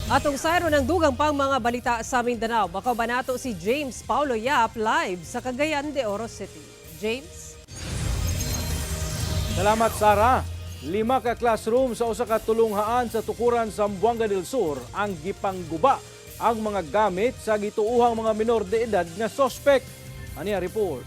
Atong sayro ng dugang pang mga balita sa Mindanao. Makabanato si James Paulo Yap live sa Cagayan de Oro City. James? Salamat, Sara. 5 ka classroom sa usa ka tulunghaan sa tukuran sa Zamboanga del Sur ang gipangguba ang mga gamit sa gituuhang mga minor de edad nga sospek. Ani ang report?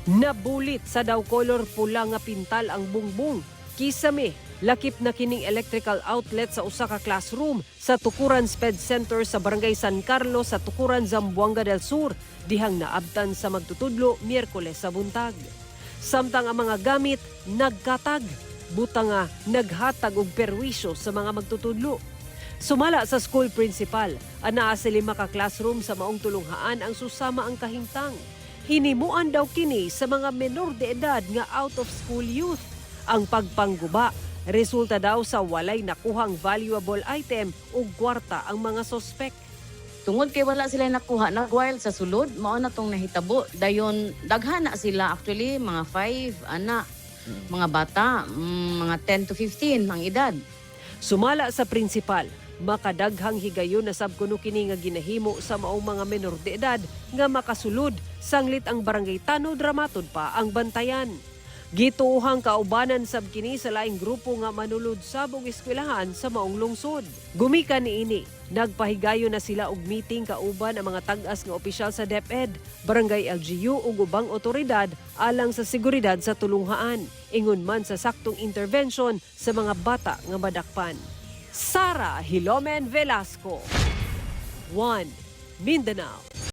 Nabulit sa daw kolor pula nga pintal ang bungbong. Kisame, lakip na kining electrical outlet sa usa ka classroom sa Tukuran SPED Center sa Barangay San Carlos sa Tukuran, Zamboanga del Sur, dihang naabtan sa magtutudlo Miyerkules sa buntag. Samtang ang mga gamit nagkatag, buta nga naghatag og perwisyo sa mga magtutudlo. Sumala sa school principal, anaa sa 5 ka classroom sa maong tulunghaan ang susama ang kahimtang. Hinimuan daw kini sa mga menor de edad nga out of school youth. Ang pagpangguba, resulta daw sa walay nakuhang valuable item o kwarta ang mga sospek. Tungod kay wala sila nakuha na while sa sulod, mao na tong nahitabo. Dayon daghana sila actually mga 5 anak, mga bata, mga 10 to 15 ang edad. Sumala sa prinsipal, makadaghang higayon na sabkuno kini nga ginahimo sa maong mga menor de edad nga makasulod sanglit ang barangay Tanod Ramatod pa ang bantayan. Gituuhang kaubanan sab kini sa laing grupo nga manulod sa og eskwelahan sa maong lungsod. Gumikan niini, nagpahigayon na sila og meeting kauban ang mga tag-as nga opisyal sa DepEd, barangay LGU ug ubang otoridad alang sa seguridad sa tulunghaan, ingon man sa saktong intervention sa mga bata nga madakpan. Sara Hilomen Velasco, 1 Mindanao.